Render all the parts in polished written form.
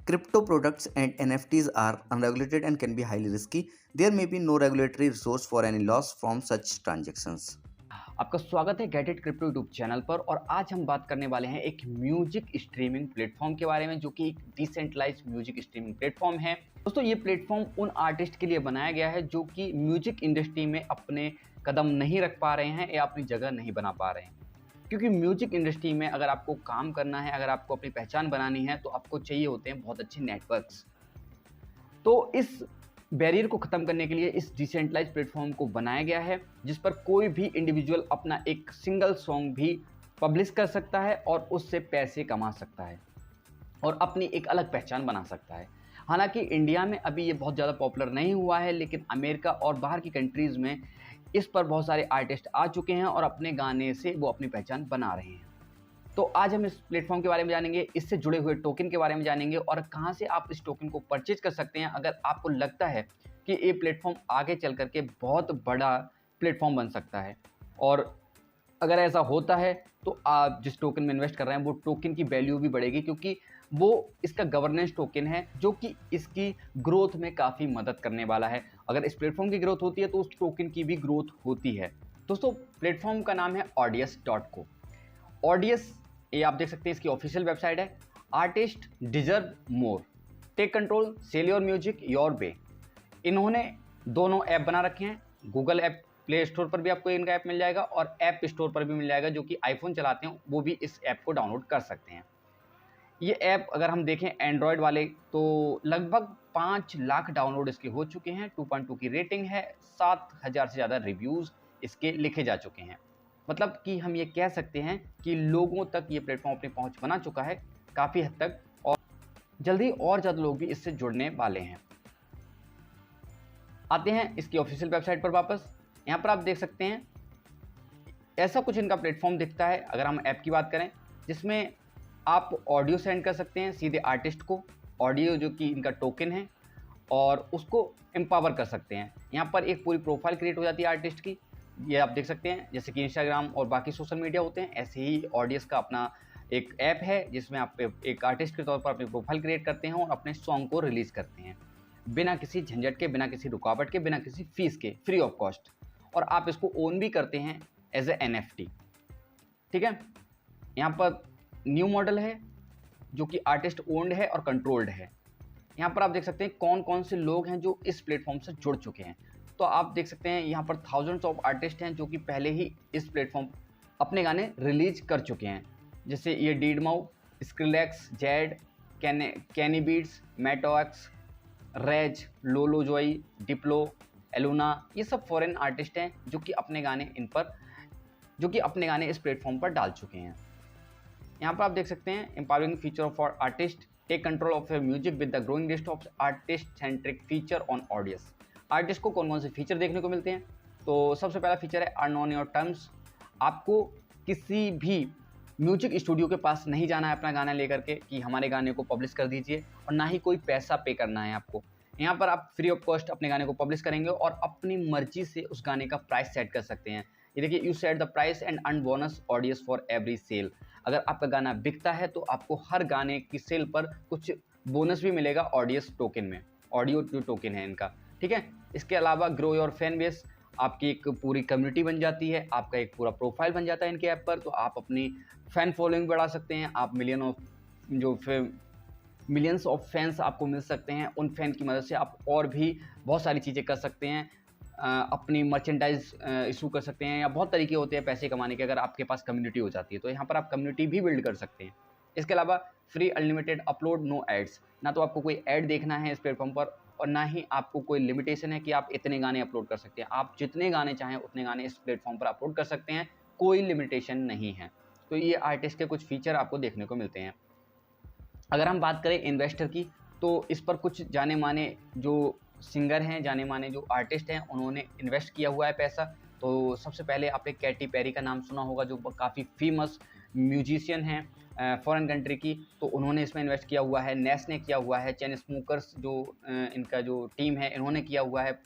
Crypto products and NFTs are unregulated and can be highly risky. There may be no regulatory resource for any loss from such transactions. आपका स्वागत है get it crypto YouTube channel पर। और आज हम बात करने वाले हैं एक म्यूजिक स्ट्रीमिंग प्लेटफॉर्म के बारे में, जो कि एक डिसेंट्रलाइज म्यूजिक स्ट्रीमिंग प्लेटफॉर्म है। दोस्तों, ये प्लेटफॉर्म उन आर्टिस्ट के लिए बनाया गया है जो कि म्यूजिक इंडस्ट्री में अपने कदम नहीं रख पा रहे हैं या अपनी जगह नहीं बना पा रहे हैं। क्योंकि म्यूजिक इंडस्ट्री में अगर आपको काम करना है, अगर आपको अपनी पहचान बनानी है, तो आपको चाहिए होते हैं बहुत अच्छे नेटवर्क्स। तो इस बैरियर को ख़त्म करने के लिए इस डिसेंट्रलाइज प्लेटफॉर्म को बनाया गया है, जिस पर कोई भी इंडिविजुअल अपना एक सिंगल सॉन्ग भी पब्लिश कर सकता है और उससे पैसे कमा सकता है और अपनी एक अलग पहचान बना सकता है। हालांकि इंडिया में अभी ये बहुत ज़्यादा पॉपुलर नहीं हुआ है, लेकिन अमेरिका और बाहर की कंट्रीज़ में इस पर बहुत सारे आर्टिस्ट आ चुके हैं और अपने गाने से वो अपनी पहचान बना रहे हैं। तो आज हम इस प्लेटफॉर्म के बारे में जानेंगे, इससे जुड़े हुए टोकन के बारे में जानेंगे और कहां से आप इस टोकन को परचेज कर सकते हैं अगर आपको लगता है कि ये प्लेटफॉर्म आगे चल करके बहुत बड़ा प्लेटफॉर्म बन सकता है। और अगर ऐसा होता है तो आप जिस टोकन में इन्वेस्ट कर रहे हैं वो टोकन की वैल्यू भी बढ़ेगी, क्योंकि वो इसका गवर्नेंस टोकन है जो कि इसकी ग्रोथ में काफ़ी मदद करने वाला है। अगर इस प्लेटफॉर्म की ग्रोथ होती है तो उस टोकन की भी ग्रोथ होती है। दोस्तों, प्लेटफॉर्म का नाम है Audius.co। ऑडियस, ये आप देख सकते हैं, इसकी ऑफिशियल वेबसाइट है। Artist deserve more, take control, sell your music your way. इन्होंने दोनों ऐप बना रखे हैं। गूगल ऐप प्ले स्टोर पर भी आपको इनका ऐप मिल जाएगा और ऐप स्टोर पर भी मिल जाएगा। जो कि आईफोन चलाते हैं वो भी इस ऐप को डाउनलोड कर सकते हैं। ये ऐप अगर हम देखें एंड्रॉयड वाले तो लगभग 5 लाख डाउनलोड इसके हो चुके हैं। 2.2 की रेटिंग है। 7,000 से ज़्यादा रिव्यूज़ इसके लिखे जा चुके हैं। मतलब कि हम ये कह सकते हैं कि लोगों तक ये प्लेटफॉर्म अपनी पहुंच बना चुका है काफ़ी हद तक, और जल्दी और ज़्यादा लोग भी इससे जुड़ने वाले हैं। आते हैं इसकी ऑफिशियल वेबसाइट पर वापस। यहाँ पर आप देख सकते हैं ऐसा कुछ इनका प्लेटफॉर्म दिखता है। अगर हम ऐप की बात करें, जिसमें आप ऑडियो सेंड कर सकते हैं सीधे आर्टिस्ट को, ऑडियो जो कि इनका टोकन है, और उसको एम्पावर कर सकते हैं। यहाँ पर एक पूरी प्रोफाइल क्रिएट हो जाती है आर्टिस्ट की। ये आप देख सकते हैं, जैसे कि इंस्टाग्राम और बाकी सोशल मीडिया होते हैं, ऐसे ही ऑडियंस का अपना एक ऐप है जिसमें आप एक आर्टिस्ट के तौर पर अपनी प्रोफाइल क्रिएट करते हैं और अपने सॉन्ग को रिलीज़ करते हैं बिना किसी झंझट के, बिना किसी रुकावट के, बिना किसी फीस के, फ्री ऑफ कॉस्ट। और आप इसको ओन भी करते हैं एज ए NFT। ठीक है, यहाँ पर न्यू मॉडल है जो कि आर्टिस्ट ओन्ड है और कंट्रोल्ड है। यहाँ पर आप देख सकते हैं कौन कौन से लोग हैं जो इस प्लेटफॉर्म से जुड़ चुके हैं। तो आप देख सकते हैं यहाँ पर थाउजेंड्स ऑफ आर्टिस्ट हैं जो कि पहले ही इस प्लेटफॉर्म अपने गाने रिलीज कर चुके हैं। जैसे ये डीडमाउ, स्क्रिलेक्स, जेड, कैनी बीट्स, मेटोएक्स, रेज, लोलो जॉय, डिप्लो, एलुना, ये सब फॉरेन आर्टिस्ट हैं जो कि अपने गाने इस प्लेटफॉर्म पर डाल चुके हैं। यहाँ पर आप देख सकते हैं empowering feature for artist, take control of your music with the growing list of artist centric feature on audience. Artist को कौन कौन से फीचर देखने को मिलते हैं? तो सबसे पहला फीचर है अर्न ऑन योर टर्म्स। आपको किसी भी म्यूजिक स्टूडियो के पास नहीं जाना है अपना गाना लेकर के कि हमारे गाने को पब्लिश कर दीजिए, और ना ही कोई पैसा पे करना है आपको। यहाँ पर आप फ्री ऑफ कॉस्ट अपने गाने को पब्लिश करेंगे और अपनी मर्जी से उस गाने का प्राइस सेट कर सकते हैं। ये देखिए, you set the price and earn bonus audience for every sale. अगर आपका गाना बिकता है तो आपको हर गाने की सेल पर कुछ बोनस भी मिलेगा ऑडियंस टोकन में, ऑडियो जो टोकन है इनका। ठीक है, इसके अलावा ग्रो योर फैन बेस, आपकी एक पूरी कम्युनिटी बन जाती है, आपका एक पूरा प्रोफाइल बन जाता है इनके ऐप पर। तो आप अपनी फ़ैन फॉलोइंग बढ़ा सकते हैं। आप मिलियंस ऑफ फैंस आपको मिल सकते हैं। उन फैन की मदद से आप और भी बहुत सारी चीज़ें कर सकते हैं। अपनी मर्चेंडाइज इशू कर सकते हैं, या बहुत तरीके होते हैं पैसे कमाने के अगर आपके पास कम्युनिटी हो जाती है। तो यहाँ पर आप कम्युनिटी भी बिल्ड कर सकते हैं। इसके अलावा free unlimited upload, no ads. ना तो आपको कोई ऐड देखना है इस प्लेटफॉर्म पर, और ना ही आपको कोई लिमिटेशन है कि आप इतने गाने अपलोड कर सकते हैं। आप जितने गाने चाहें उतने गाने इस प्लेटफॉर्म पर अपलोड कर सकते हैं, कोई लिमिटेशन नहीं है। तो ये आर्टिस्ट के कुछ फीचर आपको देखने को मिलते हैं। अगर हम बात करें इन्वेस्टर की, तो इस पर कुछ जाने माने जो सिंगर हैं, जाने माने जो आर्टिस्ट हैं, उन्होंने इन्वेस्ट किया हुआ है पैसा। तो सबसे पहले आपने कैटी पेरी का नाम सुना होगा, जो काफ़ी फेमस म्यूजिशियन हैं फॉरेन कंट्री की। तो उन्होंने इसमें इन्वेस्ट किया हुआ है। नेस ने किया हुआ है। चेन स्मोकर्स जो इनका जो टीम है, इन्होंने किया हुआ है।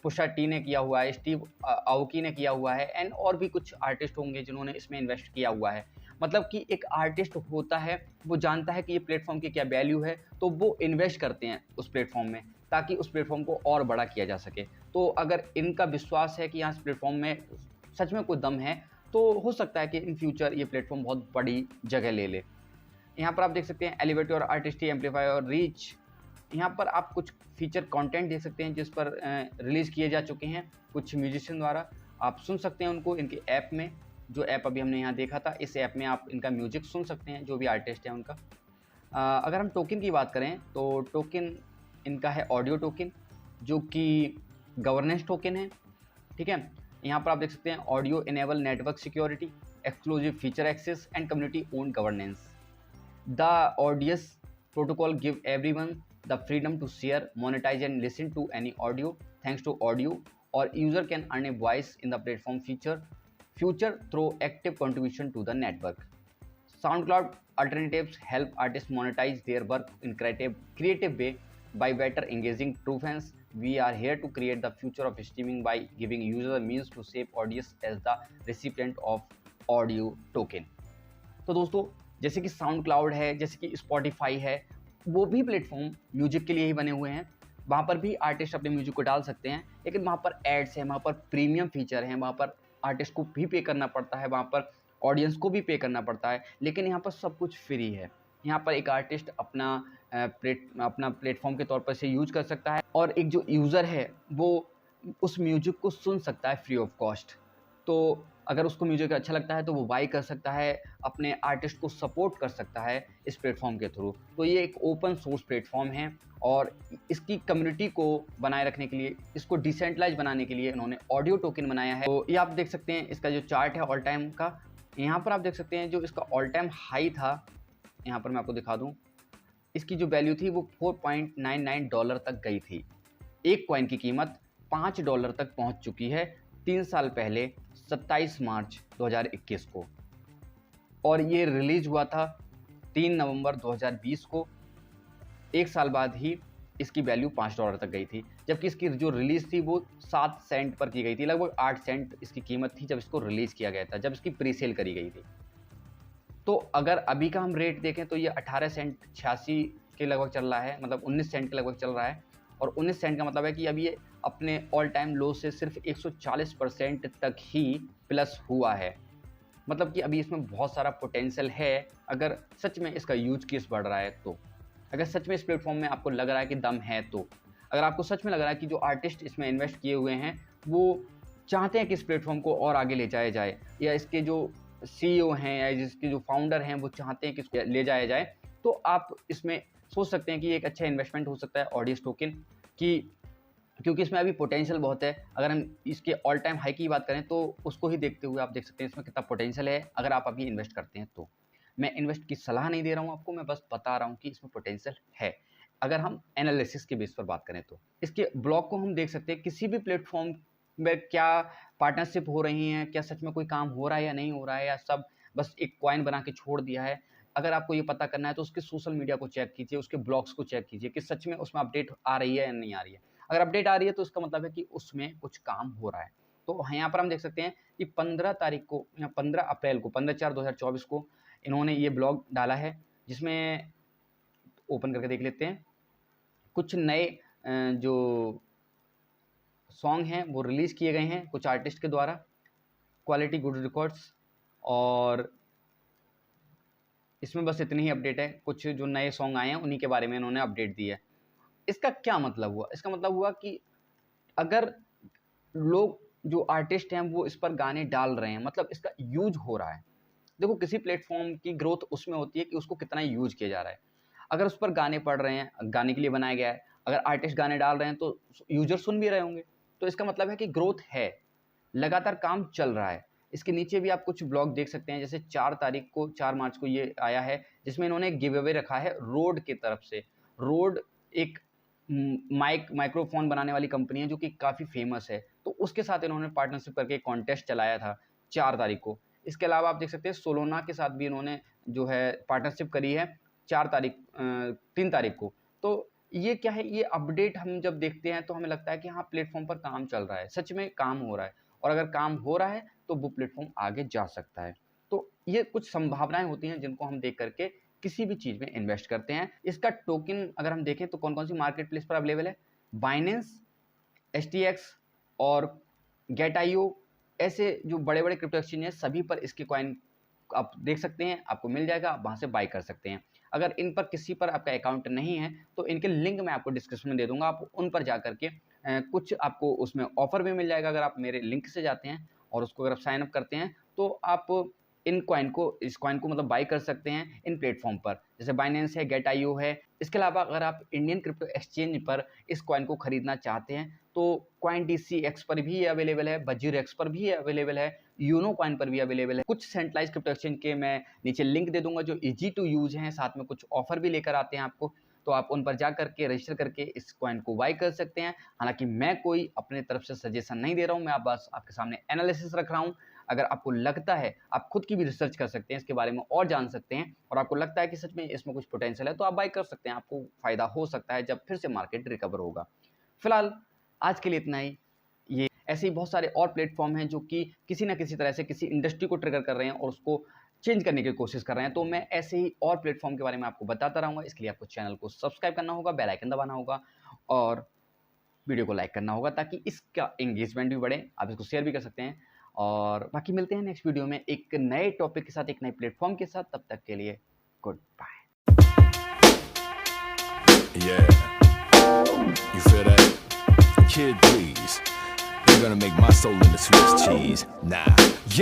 पुशा टी ने किया हुआ है। स्टीव आउकी ने किया हुआ है। एंड और भी कुछ आर्टिस्ट होंगे जिन्होंने इसमें इन्वेस्ट किया हुआ है। मतलब कि एक आर्टिस्ट होता है, वो जानता है कि ये प्लेटफॉर्म की क्या वैल्यू है, तो वो इन्वेस्ट करते हैं उस प्लेटफॉर्म में ताकि उस प्लेटफॉर्म को और बड़ा किया जा सके। तो अगर इनका विश्वास है कि यहाँ इस प्लेटफॉर्म में सच में कोई दम है, तो हो सकता है कि इन फ्यूचर ये प्लेटफॉर्म बहुत बड़ी जगह ले ले। यहाँ पर आप देख सकते हैं एलिवेट योर आर्टिस्टिक एम्पलीफाई और रीच। यहाँ पर आप कुछ फीचर कंटेंट देख सकते हैं जिस पर रिलीज़ किए जा चुके हैं कुछ म्यूजिशियन द्वारा। आप सुन सकते हैं उनको इनके ऐप में, जो ऐप अभी हमने यहाँ देखा था, इस ऐप में आप इनका म्यूजिक सुन सकते हैं जो भी आर्टिस्ट है उनका। अगर हम टोकन की बात करें तो टोकन इनका है ऑडियो टोकन, जो कि गवर्नेंस टोकन है। ठीक है, यहाँ पर आप देख सकते हैं audio enable network security, exclusive feature access and community own governance. The Audius protocol give everyone the freedom to share, monetize and listen to any audio. Thanks to audio, or user can earn a voice in the platform future through active contribution to the network. SoundCloud alternatives help artists monetize their work in creative way by better engaging true fans. We are here to create the future of streaming by giving users a means to save audience as the recipient of audio token. तो दोस्तों, जैसे कि sound cloud है, जैसे कि Spotify है, वो भी प्लेटफॉर्म म्यूजिक के लिए ही बने हुए हैं। वहाँ पर भी आर्टिस्ट अपने म्यूजिक को डाल सकते हैं, लेकिन वहाँ पर एड्स हैं, वहाँ पर प्रीमियम फीचर हैं, वहाँ पर आर्टिस्ट को भी पे करना पड़ता है, वहाँ पर ऑडियंस को भी पे करना पड़ता है। लेकिन यहाँ पर सब कुछ फ्री है। यहाँ पर एक आर्टिस्ट अपना प्लेटफॉर्म के तौर पर इसे यूज कर सकता है और एक जो यूज़र है वो उस म्यूजिक को सुन सकता है फ्री ऑफ कॉस्ट। तो अगर उसको म्यूजिक अच्छा लगता है तो वो बाई कर सकता है, अपने आर्टिस्ट को सपोर्ट कर सकता है इस प्लेटफॉर्म के थ्रू। तो ये एक ओपन सोर्स प्लेटफॉर्म है और इसकी कम्युनिटी को बनाए रखने के लिए, इसको डिसेंट्रलाइज बनाने के लिए इन्होंने ऑडियो टोकन बनाया है। तो ये आप देख सकते हैं इसका जो चार्ट है ऑल टाइम का। यहाँ पर आप देख सकते हैं जो इसका ऑल टाइम हाई था, यहाँ पर मैं आपको दिखा दूँ, इसकी जो वैल्यू थी वो $4.99 तक गई थी। एक कॉइन की कीमत $5 तक पहुँच चुकी है 3 साल पहले 27 मार्च 2021 को, और ये रिलीज हुआ था 3 नवंबर 2020 को। एक साल बाद ही इसकी वैल्यू $5 तक गई थी, जबकि इसकी जो रिलीज़ थी वो 7 सेंट पर की गई थी। लगभग 8 सेंट इसकी कीमत थी जब इसको रिलीज़ किया गया था, जब इसकी प्री सेल करी गई थी। तो अगर अभी का हम रेट देखें तो ये 18 सेंट 86 के लगभग चल रहा है, मतलब 19 सेंट के लगभग चल रहा है। और 19 सेंट का मतलब है कि अभी ये अपने ऑल टाइम लो से सिर्फ 140% तक ही प्लस हुआ है। मतलब कि अभी इसमें बहुत सारा पोटेंशियल है अगर सच में इसका यूज केस बढ़ रहा है तो। अगर सच में इस प्लेटफॉर्म में आपको लग रहा है कि दम है तो, अगर आपको सच में लग रहा है कि जो आर्टिस्ट इसमें इन्वेस्ट किए हुए हैं वो चाहते हैं कि इस प्लेटफॉर्म को और आगे ले जाया जाए, या इसके जो CEO हैं या जिसके जो फाउंडर हैं वो चाहते हैं कि इसको ले जाया जाए, तो आप इसमें सोच सकते हैं कि ये एक अच्छा इन्वेस्टमेंट हो सकता है ऑडियंस टोकन की, क्योंकि इसमें अभी पोटेंशियल बहुत है। अगर हम इसके ऑल टाइम हाई की बात करें तो उसको ही देखते हुए आप देख सकते हैं इसमें कितना पोटेंशियल है अगर आप अभी इन्वेस्ट करते हैं तो। मैं इन्वेस्ट की सलाह नहीं दे रहा हूँ आपको, मैं बस बता रहा हूँ कि इसमें पोटेंशियल है अगर हम एनालिसिस के बेस पर बात करें तो। इसके ब्लॉग को हम देख सकते हैं, किसी भी प्लेटफॉर्म में क्या पार्टनरशिप हो रही हैं, क्या सच में कोई काम हो रहा है या नहीं हो रहा है, या सब बस एक कॉइन बना के छोड़ दिया है। अगर आपको ये पता करना है तो उसके सोशल मीडिया को चेक कीजिए, उसके ब्लॉग्स को चेक कीजिए कि सच में उसमें अपडेट आ रही है या नहीं आ रही है। अगर अपडेट आ रही है तो इसका मतलब है कि उसमें कुछ काम हो रहा है। तो यहाँ पर हम देख सकते हैं कि 15 तारीख को या 15 अप्रैल को 15/4/2024 को इन्होंने ये ब्लॉग डाला है, जिसमें ओपन करके देख लेते हैं। कुछ नए जो सॉन्ग हैं वो रिलीज़ किए गए हैं कुछ आर्टिस्ट के द्वारा, क्वालिटी गुड रिकॉर्ड्स, और इसमें बस इतनी ही अपडेट है। कुछ जो नए सॉन्ग आए हैं उन्हीं के बारे में इन्होंने अपडेट दी है। इसका क्या मतलब हुआ? इसका मतलब हुआ कि अगर लोग जो आर्टिस्ट हैं वो इस पर गाने डाल रहे हैं, मतलब इसका यूज हो रहा है। देखो, किसी प्लेटफॉर्म की ग्रोथ उसमें होती है कि उसको कितना यूज किया जा रहा है। अगर उस पर गाने पड़ रहे हैं, गाने के लिए बनाया गया है, अगर आर्टिस्ट गाने डाल रहे हैं तो यूजर सुन भी रहे होंगे, तो इसका मतलब है कि ग्रोथ है, लगातार काम चल रहा है। इसके नीचे भी आप कुछ ब्लॉग देख सकते हैं, जैसे 4 मार्च को ये आया है, जिसमें इन्होंने गिव अवे रखा है रोड की तरफ से। रोड एक माइक्रोफोन बनाने वाली कंपनी है जो कि काफ़ी फेमस है, तो उसके साथ इन्होंने पार्टनरशिप करके कॉन्टेस्ट चलाया था 4 तारीख को। इसके अलावा आप देख सकते हैं सोलोना के साथ भी इन्होंने जो है पार्टनरशिप करी है 3 तारीख को। तो ये क्या है, ये अपडेट हम जब देखते हैं तो हमें लगता है कि हाँ, प्लेटफॉर्म पर काम चल रहा है, सच में काम हो रहा है, और अगर काम हो रहा है तो वो प्लेटफॉर्म आगे जा सकता है। तो ये कुछ संभावनाएं होती हैं जिनको हम देख करके किसी भी चीज़ में इन्वेस्ट करते हैं। इसका टोकन अगर हम देखें तो कौन कौन सी मार्केट प्लेस पर अवेलेबल है, बाइनेंस, STX और गेट.io, ऐसे जो बड़े बड़े क्रिप्टो एक्सचेंज हैं सभी पर इसके कॉइन आप देख सकते हैं, आपको मिल जाएगा, आप वहाँ से बाय कर सकते हैं। अगर इन पर किसी पर आपका अकाउंट नहीं है तो इनके लिंक मैं आपको डिस्क्रिप्शन में दे दूंगा, आप उन पर जा करके कुछ आपको उसमें ऑफर भी मिल जाएगा। अगर आप मेरे लिंक से जाते हैं और उसको अगर आप साइन अप करते हैं तो आप इस कॉइन को मतलब बाई कर सकते हैं इन प्लेटफॉर्म पर, जैसे बाइनेंस है, गेट.io है। इसके अलावा अगर आप इंडियन क्रिप्टो एक्सचेंज पर इस कॉइन को खरीदना चाहते हैं तो CoinDCX पर भी ये अवेलेबल है, BuzzRx पर भी अवेलेबल है, यूनो कॉइन पर भी अवेलेबल है। कुछ सेंट्रलाइज क्रिप्टो एक्सचेंज के मैं नीचे लिंक दे दूंगा जो इजी टू यूज हैं, साथ में कुछ ऑफर भी लेकर आते हैं आपको, तो आप उन पर जा करके रजिस्टर करके इस कॉइन को बाई कर सकते हैं। हालांकि मैं कोई अपने तरफ से सजेशन नहीं दे रहा हूं, मैं बस आपके सामने एनालिसिस रख रहा हूं। अगर आपको लगता है, आप खुद की भी रिसर्च कर सकते हैं, इसके बारे में और जान सकते हैं, और आपको लगता है कि सच में इसमें कुछ पोटेंशियल है तो आप बाई कर सकते हैं, आपको फायदा हो सकता है जब फिर से मार्केट रिकवर होगा। फिलहाल आज के लिए इतना ही। ये ऐसे ही बहुत सारे और प्लेटफॉर्म हैं जो कि किसी ना किसी तरह से किसी इंडस्ट्री को ट्रिगर कर रहे हैं और उसको चेंज करने की कोशिश कर रहे हैं, तो मैं ऐसे ही और प्लेटफॉर्म के बारे में आपको बताता रहूँगा। इसके लिए आपको चैनल को सब्सक्राइब करना होगा, बेल आइकन दबाना होगा और वीडियो को लाइक करना होगा ताकि इसका एंगेजमेंट भी बढ़े। आप इसको शेयर भी कर सकते हैं और बाकी मिलते हैं नेक्स्ट वीडियो में एक नए टॉपिक के साथ, एक नए प्लेटफॉर्म के साथ। तब तक के लिए good bye. Yeah, you feel that? Kid, please. You're gonna make my soul into Swiss cheese. Nah. Yeah.